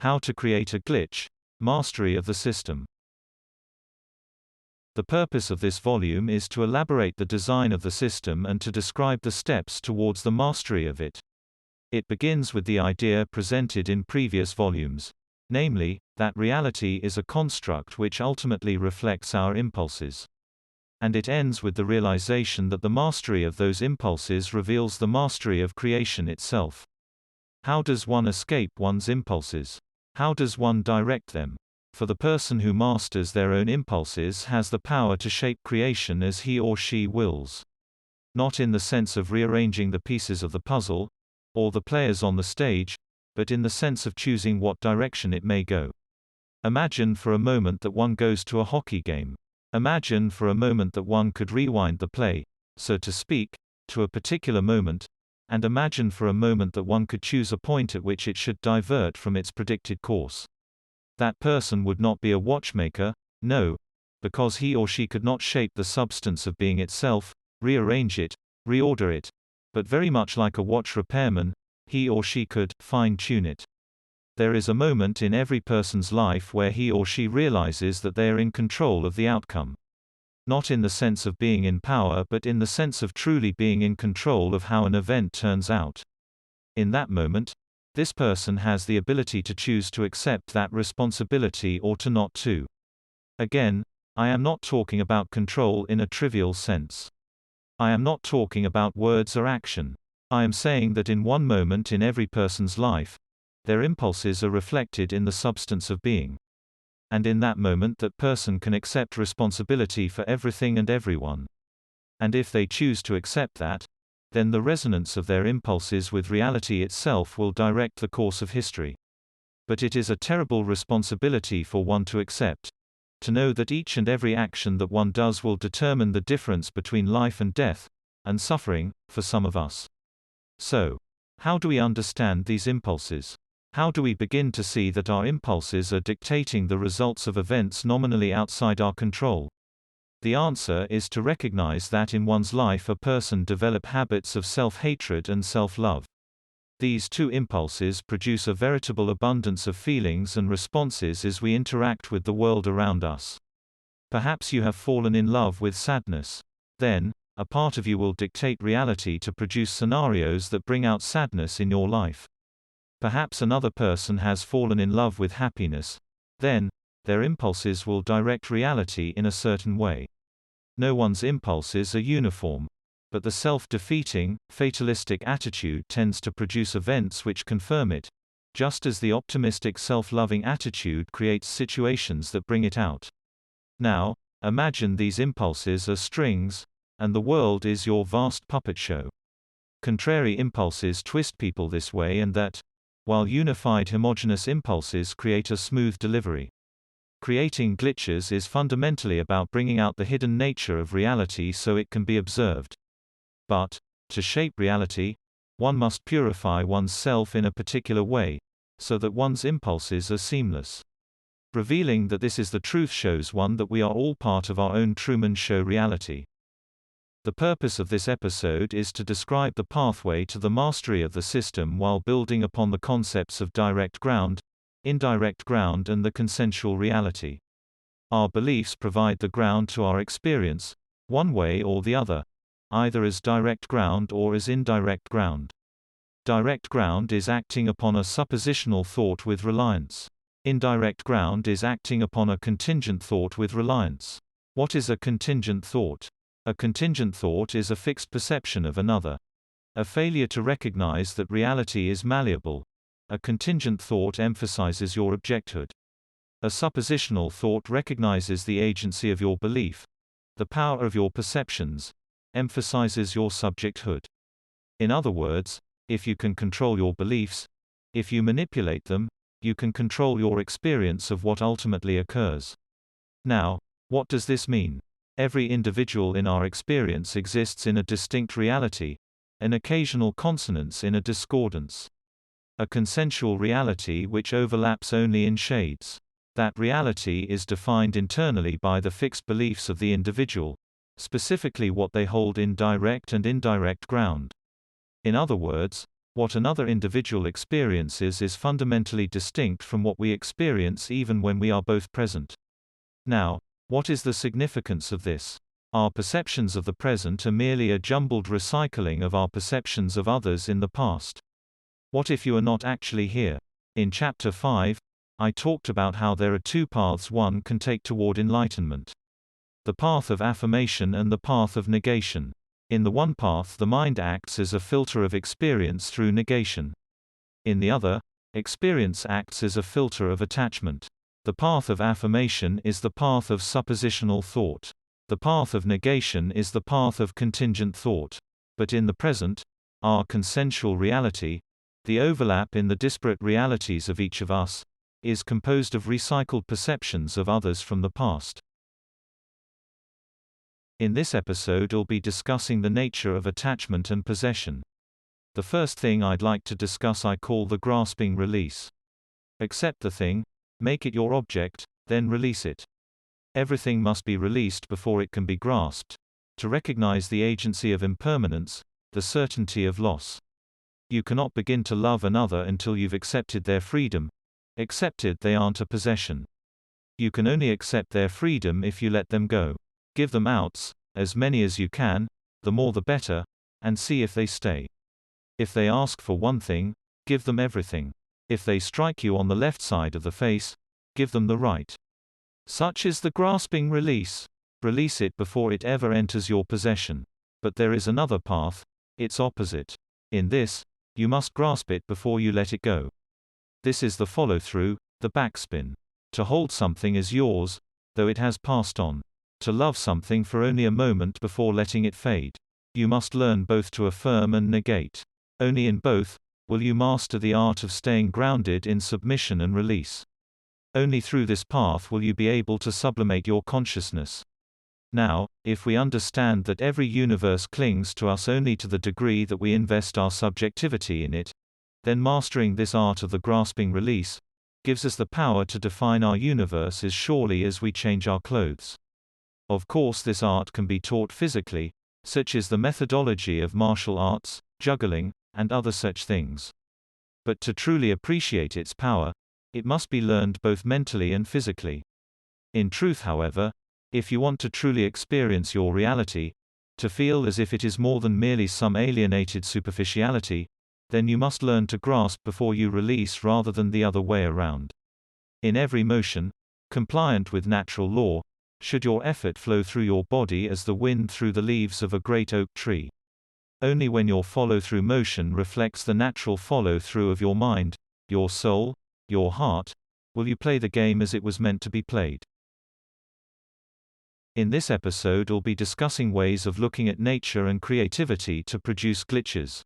How to create a glitch, mastery of the system. The purpose of this volume is to elaborate the design of the system and to describe the steps towards the mastery of it. It begins with the idea presented in previous volumes, namely, that reality is a construct which ultimately reflects our impulses. And it ends with the realization that the mastery of those impulses reveals the mastery of creation itself. How does one escape one's impulses? How does one direct them? For the person who masters their own impulses has the power to shape creation as he or she wills. Not in the sense of rearranging the pieces of the puzzle, or the players on the stage, but in the sense of choosing what direction it may go. Imagine for a moment that one goes to a hockey game. Imagine for a moment that one could rewind the play, so to speak, to a particular moment, and imagine for a moment that one could choose a point at which it should divert from its predicted course. That person would not be a watchmaker, no, because he or she could not shape the substance of being itself, rearrange it, reorder it, but very much like a watch repairman, he or she could fine-tune it. There is a moment in every person's life where he or she realizes that they are in control of the outcome. Not in the sense of being in power but in the sense of truly being in control of how an event turns out. In that moment, this person has the ability to choose to accept that responsibility or to not to. Again, I am not talking about control in a trivial sense. I am not talking about words or action. I am saying that in one moment in every person's life, their impulses are reflected in the substance of being. And in that moment that person can accept responsibility for everything and everyone. And if they choose to accept that, then the resonance of their impulses with reality itself will direct the course of history. But it is a terrible responsibility for one to accept. To know that each and every action that one does will determine the difference between life and death, and suffering, for some of us. So, how do we understand these impulses? How do we begin to see that our impulses are dictating the results of events nominally outside our control? The answer is to recognize that in one's life a person develops habits of self-hatred and self-love. These two impulses produce a veritable abundance of feelings and responses as we interact with the world around us. Perhaps you have fallen in love with sadness. Then, a part of you will dictate reality to produce scenarios that bring out sadness in your life. Perhaps another person has fallen in love with happiness. Then, their impulses will direct reality in a certain way. No one's impulses are uniform, but the self-defeating, fatalistic attitude tends to produce events which confirm it, just as the optimistic self-loving attitude creates situations that bring it out. Now, imagine these impulses are strings, and the world is your vast puppet show. Contrary impulses twist people this way and that, while unified homogeneous impulses create a smooth delivery. Creating glitches is fundamentally about bringing out the hidden nature of reality so it can be observed. But, to shape reality, one must purify one's self in a particular way, so that one's impulses are seamless. Revealing that this is the truth shows one that we are all part of our own Truman Show reality. The purpose of this episode is to describe the pathway to the mastery of the system while building upon the concepts of direct ground, indirect ground and the consensual reality. Our beliefs provide the ground to our experience, one way or the other, either as direct ground or as indirect ground. Direct ground is acting upon a suppositional thought with reliance. Indirect ground is acting upon a contingent thought with reliance. What is a contingent thought? A contingent thought is a fixed perception of another. A failure to recognize that reality is malleable. A contingent thought emphasizes your objecthood. A suppositional thought recognizes the agency of your belief, the power of your perceptions, emphasizes your subjecthood. In other words, if you can control your beliefs, if you manipulate them, you can control your experience of what ultimately occurs. Now, what does this mean? Every individual in our experience exists in a distinct reality, an occasional consonance in a discordance. A consensual reality which overlaps only in shades. That reality is defined internally by the fixed beliefs of the individual, specifically what they hold in direct and indirect ground. In other words, What another individual experiences is fundamentally distinct from what we experience even when we are both present. Now, what is the significance of this? Our perceptions of the present are merely a jumbled recycling of our perceptions of others in the past. What if you are not actually here? In Chapter 5, I talked about how there are two paths one can take toward enlightenment: the path of affirmation and the path of negation. In the one path, the mind acts as a filter of experience through negation. In the other, experience acts as a filter of attachment. The path of affirmation is the path of suppositional thought. The path of negation is the path of contingent thought. But in the present, our consensual reality, the overlap in the disparate realities of each of us, is composed of recycled perceptions of others from the past. In this episode I'll be discussing the nature of attachment and possession. The first thing I'd like to discuss I call the grasping release. Accept the thing, make it your object, then release it. Everything must be released before it can be grasped, to recognize the agency of impermanence, the certainty of loss. You cannot begin to love another until you've accepted their freedom, accepted they aren't a possession. You can only accept their freedom if you let them go. Give them outs, as many as you can, the more the better, and see if they stay. If they ask for one thing, give them everything. If they strike you on the left side of the face, give them the right. Such is the grasping release. Release it before it ever enters your possession. But there is another path, its opposite. In this, you must grasp it before you let it go. This is the follow-through, the backspin. To hold something as yours, though it has passed on. To love something for only a moment before letting it fade. You must learn both to affirm and negate. Only in both will you master the art of staying grounded in submission and release. Only through this path will you be able to sublimate your consciousness. Now, if we understand that every universe clings to us only to the degree that we invest our subjectivity in it, then mastering this art of the grasping release gives us the power to define our universe as surely as we change our clothes. Of course, this art can be taught physically, such as the methodology of martial arts, juggling, and other such things. But to truly appreciate its power, it must be learned both mentally and physically. In truth, however, if you want to truly experience your reality, to feel as if it is more than merely some alienated superficiality, then you must learn to grasp before you release rather than the other way around. In every motion, compliant with natural law, should your effort flow through your body as the wind through the leaves of a great oak tree. Only when your follow-through motion reflects the natural follow-through of your mind, your soul, your heart, will you play the game as it was meant to be played. In this episode I'll be discussing ways of looking at nature and creativity to produce glitches.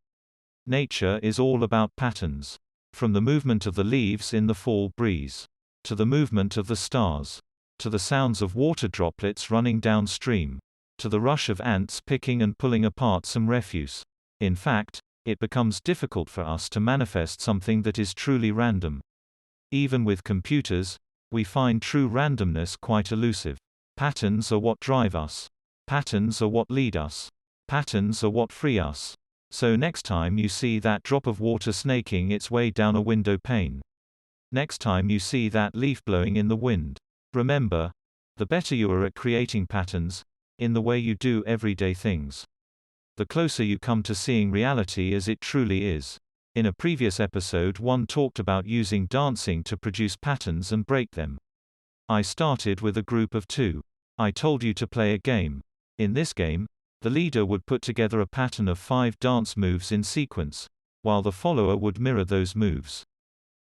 Nature is all about patterns. From the movement of the leaves in the fall breeze, to the movement of the stars, to the sounds of water droplets running downstream, to the rush of ants picking and pulling apart some refuse. In fact, it becomes difficult for us to manifest something that is truly random. Even with computers, we find true randomness quite elusive. Patterns are what drive us. Patterns are what lead us. Patterns are what free us. So next time you see that drop of water snaking its way down a window pane. Next time you see that leaf blowing in the wind. Remember, the better you are at creating patterns, in the way you do everyday things, the closer you come to seeing reality as it truly is. In a previous episode, one talked about using dancing to produce patterns and break them. I started with a group of 2. I told you to play a game. In this game, the leader would put together a pattern of 5 dance moves in sequence, while the follower would mirror those moves.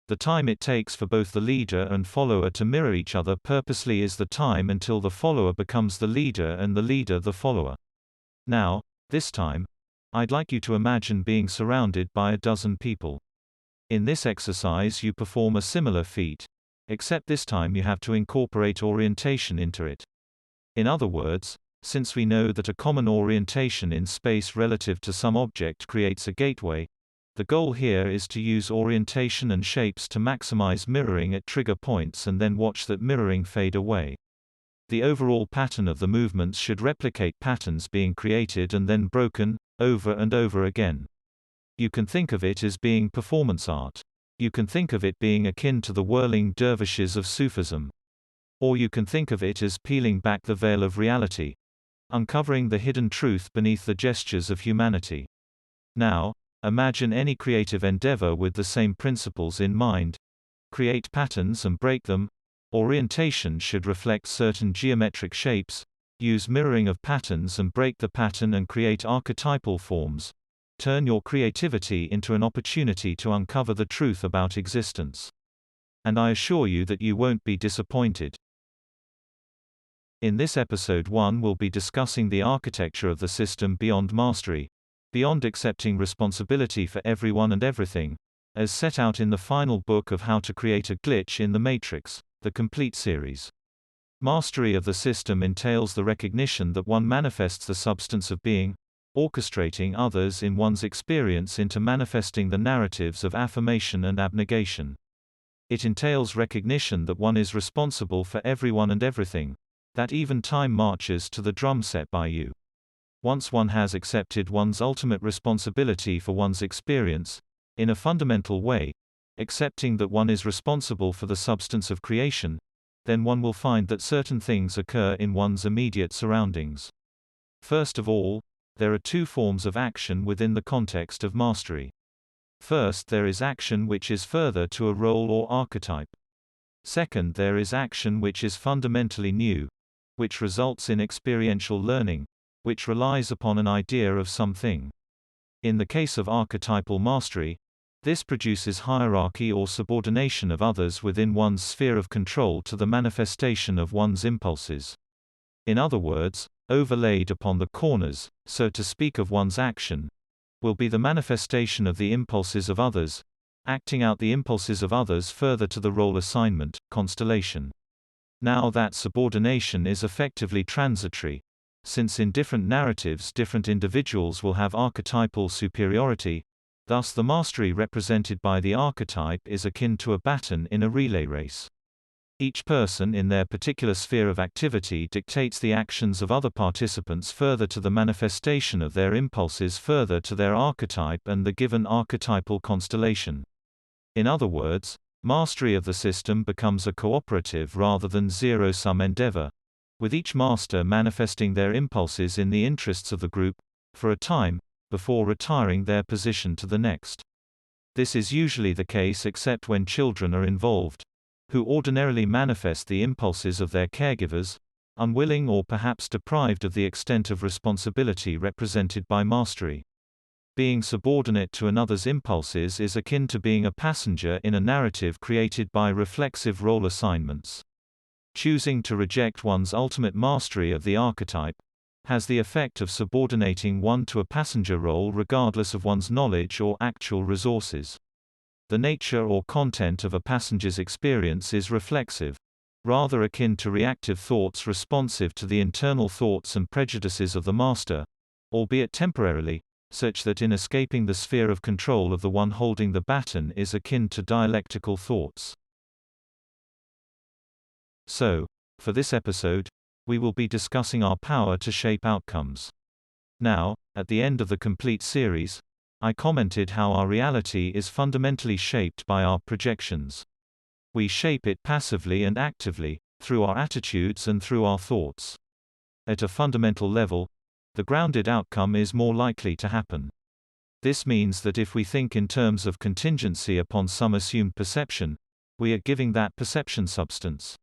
The time it takes for both the leader and follower to mirror each other purposely is the time until the follower becomes the leader and the leader the follower. Now, this time, I'd like you to imagine being surrounded by a dozen people. In this exercise you perform a similar feat, except this time you have to incorporate orientation into it. In other words, since we know that a common orientation in space relative to some object creates a gateway, the goal here is to use orientation and shapes to maximize mirroring at trigger points and then watch that mirroring fade away. The overall pattern of the movements should replicate patterns being created and then broken, over and over again. You can think of it as being performance art. You can think of it being akin to the whirling dervishes of Sufism. Or you can think of it as peeling back the veil of reality, uncovering the hidden truth beneath the gestures of humanity. Now, imagine any creative endeavor with the same principles in mind. Create patterns and break them. Orientation should reflect certain geometric shapes. Use mirroring of patterns and break the pattern and create archetypal forms. Turn your creativity into an opportunity to uncover the truth about existence. And I assure you that you won't be disappointed. In this episode 1 we'll be discussing the architecture of the system beyond mastery, beyond accepting responsibility for everyone and everything, as set out in the final book of How to Create a Glitch in the Matrix, the complete series. Mastery of the system entails the recognition that one manifests the substance of being, orchestrating others in one's experience into manifesting the narratives of affirmation and abnegation. It entails recognition that one is responsible for everyone and everything, that even time marches to the drum set by you. Once one has accepted one's ultimate responsibility for one's experience, in a fundamental way, accepting that one is responsible for the substance of creation, then one will find that certain things occur in one's immediate surroundings. First of all, there are two forms of action within the context of mastery. First, there is action which is further to a role or archetype. Second, there is action which is fundamentally new, which results in experiential learning, which relies upon an idea of something. In the case of archetypal mastery, this produces hierarchy or subordination of others within one's sphere of control to the manifestation of one's impulses. In other words, overlaid upon the corners, so to speak, of one's action, will be the manifestation of the impulses of others, acting out the impulses of others further to the role assignment, constellation. Now that subordination is effectively transitory, since in different narratives different individuals will have archetypal superiority, thus the mastery represented by the archetype is akin to a baton in a relay race. Each person in their particular sphere of activity dictates the actions of other participants further to the manifestation of their impulses further to their archetype and the given archetypal constellation. In other words, mastery of the system becomes a cooperative rather than zero-sum endeavor, with each master manifesting their impulses in the interests of the group, for a time, before retiring their position to the next. This is usually the case except when children are involved, who ordinarily manifest the impulses of their caregivers, unwilling or perhaps deprived of the extent of responsibility represented by mastery. Being subordinate to another's impulses is akin to being a passenger in a narrative created by reflexive role assignments. Choosing to reject one's ultimate mastery of the archetype has the effect of subordinating one to a passenger role regardless of one's knowledge or actual resources. The nature or content of a passenger's experience is reflexive, rather akin to reactive thoughts responsive to the internal thoughts and prejudices of the master, albeit temporarily, such that in escaping the sphere of control of the one holding the baton is akin to dialectical thoughts. So, for this episode, we will be discussing our power to shape outcomes. Now, at the end of the complete series, I commented how our reality is fundamentally shaped by our projections. We shape it passively and actively, through our attitudes and through our thoughts. At a fundamental level, the grounded outcome is more likely to happen. This means that if we think in terms of contingency upon some assumed perception, we are giving that perception substance.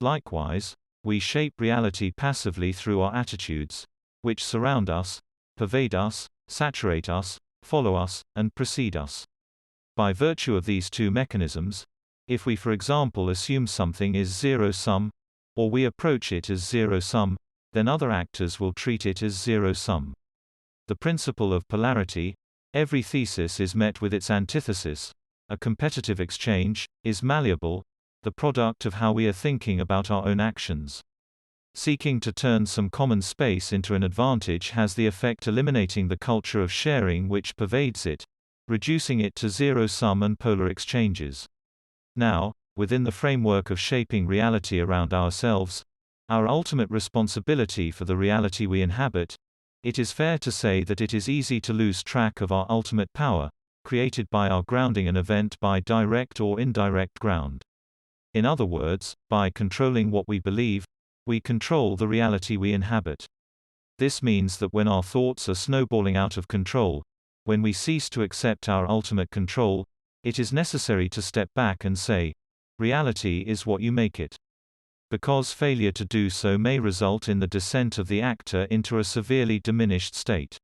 Likewise, we shape reality passively through our attitudes, which surround us, pervade us, saturate us, follow us, and precede us. By virtue of these two mechanisms, if we for example assume something is zero-sum, or we approach it as zero-sum, then other actors will treat it as zero-sum. The principle of polarity, every thesis is met with its antithesis, a competitive exchange, is malleable, the product of how we are thinking about our own actions. Seeking to turn some common space into an advantage has the effect eliminating the culture of sharing which pervades it, reducing it to zero-sum and polar exchanges. Now, within the framework of shaping reality around ourselves, our ultimate responsibility for the reality we inhabit, It is fair to say that it is easy to lose track of our ultimate power, created by our grounding an event by direct or indirect ground. In other words, by controlling what we believe, we control the reality we inhabit. This means that when our thoughts are snowballing out of control, when we cease to accept our ultimate control, it is necessary to step back and say, reality is what you make it. Because failure to do so may result in the descent of the actor into a severely diminished state.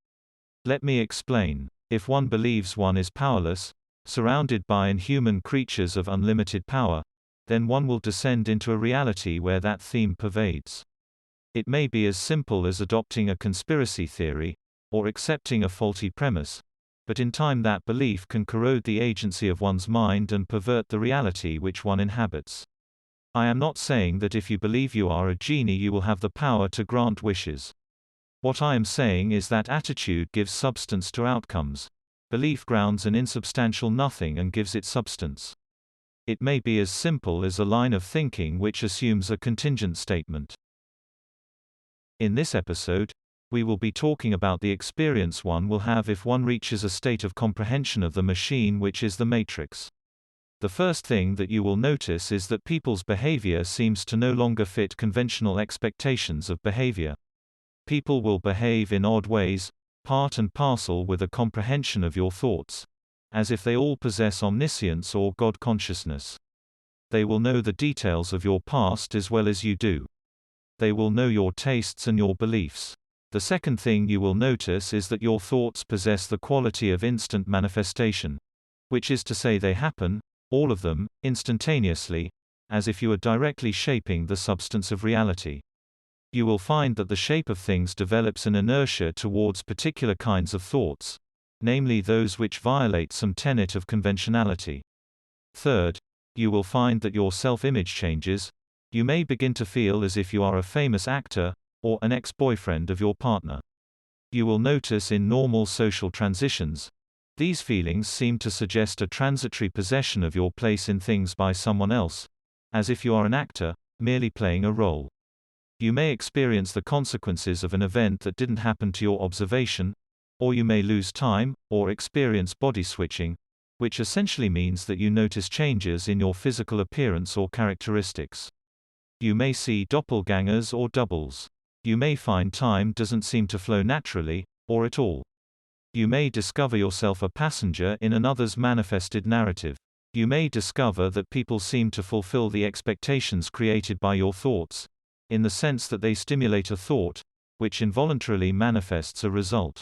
Let me explain. If one believes one is powerless, surrounded by inhuman creatures of unlimited power, then one will descend into a reality where that theme pervades. It may be as simple as adopting a conspiracy theory, or accepting a faulty premise, but in time that belief can corrode the agency of one's mind and pervert the reality which one inhabits. I am not saying that if you believe you are a genie you will have the power to grant wishes. What I am saying is that attitude gives substance to outcomes. Belief grounds an insubstantial nothing and gives it substance. It may be as simple as a line of thinking which assumes a contingent statement. In this episode, we will be talking about the experience one will have if one reaches a state of comprehension of the machine which is the Matrix. The first thing that you will notice is that people's behavior seems to no longer fit conventional expectations of behavior. People will behave in odd ways, part and parcel with a comprehension of your thoughts, as if they all possess omniscience or God consciousness. They will know the details of your past as well as you do. They will know your tastes and your beliefs. The second thing you will notice is that your thoughts possess the quality of instant manifestation, which is to say they happen, all of them, instantaneously, as if you are directly shaping the substance of reality. You will find that the shape of things develops an inertia towards particular kinds of thoughts, namely those which violate some tenet of conventionality. Third, you will find that your self-image changes. You may begin to feel as if you are a famous actor, or an ex-boyfriend of your partner. You will notice in normal social transitions, these feelings seem to suggest a transitory possession of your place in things by someone else, as if you are an actor, merely playing a role. You may experience the consequences of an event that didn't happen to your observation, or you may lose time, or experience body switching, which essentially means that you notice changes in your physical appearance or characteristics. You may see doppelgangers or doubles. You may find time doesn't seem to flow naturally, or at all. You may discover yourself a passenger in another's manifested narrative. You may discover that people seem to fulfill the expectations created by your thoughts, in the sense that they stimulate a thought, which involuntarily manifests a result.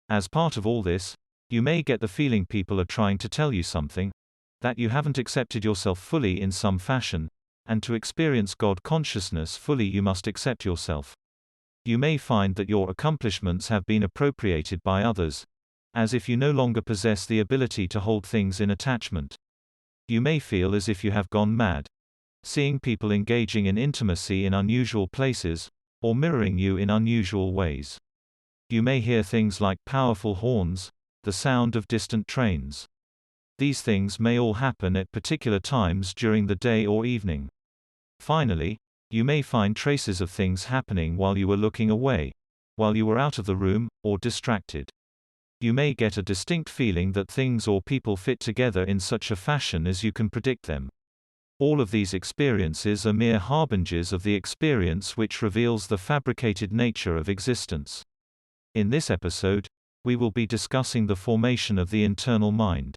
As part of all this, you may get the feeling people are trying to tell you something, that you haven't accepted yourself fully in some fashion, and to experience God consciousness fully you must accept yourself. You may find that your accomplishments have been appropriated by others, as if you no longer possess the ability to hold things in attachment. You may feel as if you have gone mad, seeing people engaging in intimacy in unusual places, or mirroring you in unusual ways. You may hear things like powerful horns, the sound of distant trains. These things may all happen at particular times during the day or evening. Finally, you may find traces of things happening while you were looking away, while you were out of the room, or distracted. You may get a distinct feeling that things or people fit together in such a fashion as you can predict them. All of these experiences are mere harbingers of the experience which reveals the fabricated nature of existence. In this episode, we will be discussing the formation of the internal mind.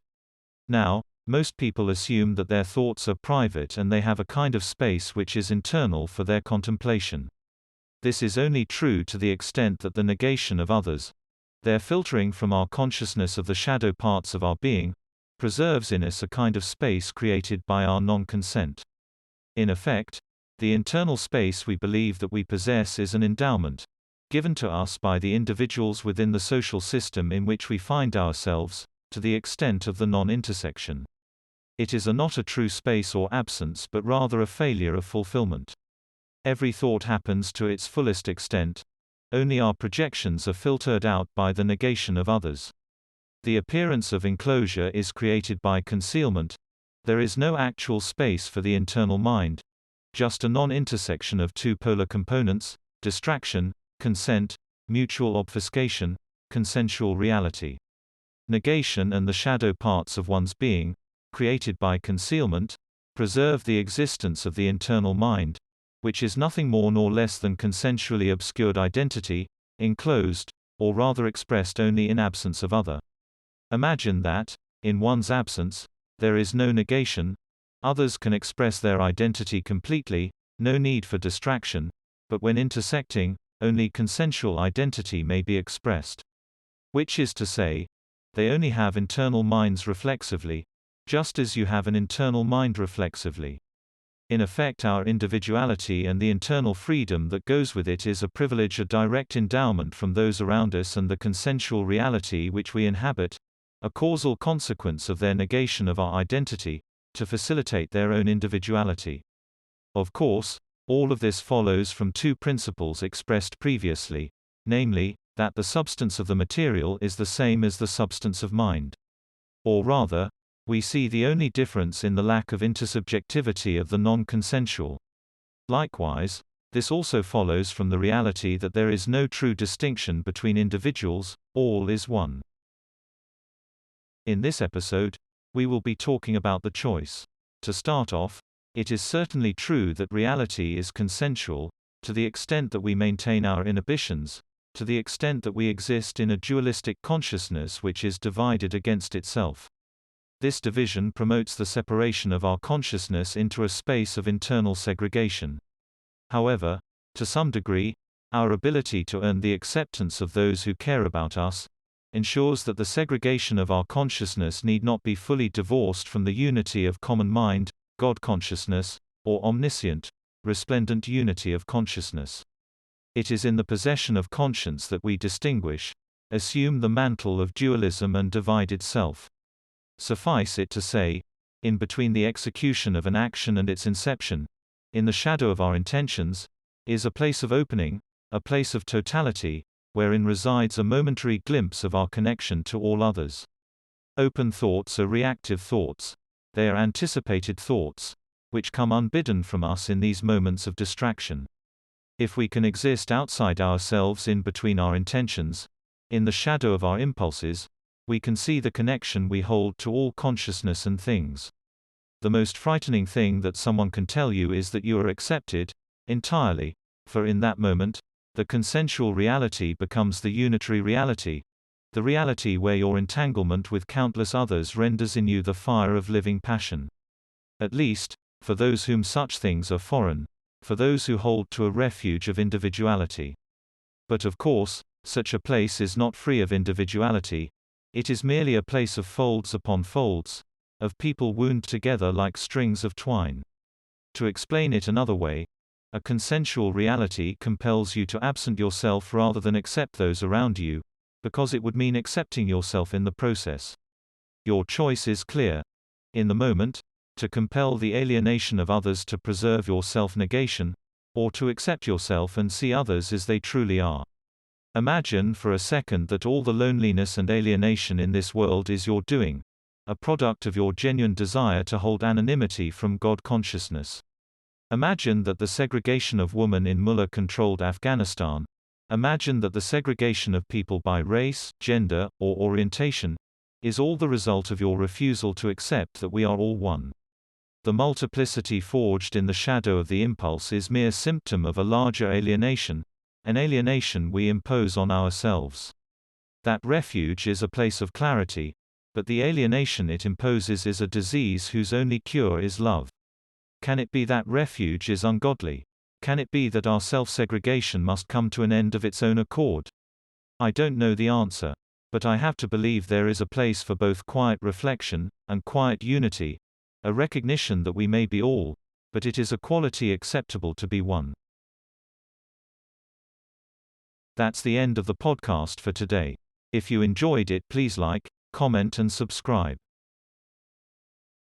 Now, most people assume that their thoughts are private and they have a kind of space which is internal for their contemplation. This is only true to the extent that the negation of others, their filtering from our consciousness of the shadow parts of our being, preserves in us a kind of space created by our non-consent. In effect, the internal space we believe that we possess is an endowment, given to us by the individuals within the social system in which we find ourselves, to the extent of the non-intersection. It is not a true space or absence but rather a failure of fulfillment. Every thought happens to its fullest extent, only our projections are filtered out by the negation of others. The appearance of enclosure is created by concealment. There is no actual space for the internal mind, just a non-intersection of two polar components, distraction, consent, mutual obfuscation, consensual reality. Negation and the shadow parts of one's being, created by concealment, preserve the existence of the internal mind, which is nothing more nor less than consensually obscured identity, enclosed, or rather expressed only in absence of other. Imagine that, in one's absence, there is no negation, others can express their identity completely, no need for distraction, but when intersecting, only consensual identity may be expressed. Which is to say, they only have internal minds reflexively, just as you have an internal mind reflexively. In effect, our individuality and the internal freedom that goes with it is a privilege, a direct endowment from those around us, and the consensual reality which we inhabit, a causal consequence of their negation of our identity, to facilitate their own individuality. Of course, all of this follows from two principles expressed previously, namely, that the substance of the material is the same as the substance of mind. Or rather, we see the only difference in the lack of intersubjectivity of the non-consensual. Likewise, this also follows from the reality that there is no true distinction between individuals, all is one. In this episode, we will be talking about the choice. To start off, it is certainly true that reality is consensual, to the extent that we maintain our inhibitions, to the extent that we exist in a dualistic consciousness which is divided against itself. This division promotes the separation of our consciousness into a space of internal segregation. However, to some degree, our ability to earn the acceptance of those who care about us ensures that the segregation of our consciousness need not be fully divorced from the unity of common mind, God consciousness, or omniscient, resplendent unity of consciousness. It is in the possession of conscience that we distinguish, assume the mantle of dualism and divided self. Suffice it to say, in between the execution of an action and its inception, in the shadow of our intentions, is a place of opening, a place of totality, wherein resides a momentary glimpse of our connection to all others. Open thoughts are reactive thoughts. They are anticipated thoughts, which come unbidden from us in these moments of distraction. If we can exist outside ourselves in between our intentions, in the shadow of our impulses, we can see the connection we hold to all consciousness and things. The most frightening thing that someone can tell you is that you are accepted, entirely, for in that moment, the consensual reality becomes the unitary reality, the reality where your entanglement with countless others renders in you the fire of living passion. At least, for those whom such things are foreign, for those who hold to a refuge of individuality. But of course, such a place is not free of individuality. It is merely a place of folds upon folds, of people wound together like strings of twine. To explain it another way, a consensual reality compels you to absent yourself rather than accept those around you, because it would mean accepting yourself in the process. Your choice is clear. In the moment, to compel the alienation of others to preserve your self-negation, or to accept yourself and see others as they truly are. Imagine for a second that all the loneliness and alienation in this world is your doing, a product of your genuine desire to hold anonymity from God consciousness. Imagine that the segregation of women in mullah-controlled Afghanistan, imagine that the segregation of people by race, gender, or orientation, is all the result of your refusal to accept that we are all one. The multiplicity forged in the shadow of the impulse is mere symptom of a larger alienation, an alienation we impose on ourselves. That refuge is a place of clarity, but the alienation it imposes is a disease whose only cure is love. Can it be that refuge is ungodly? Can it be that our self-segregation must come to an end of its own accord? I don't know the answer, but I have to believe there is a place for both quiet reflection and quiet unity, a recognition that we may be all, but it is a quality acceptable to be one. That's the end of the podcast for today. If you enjoyed it, please like, comment and subscribe.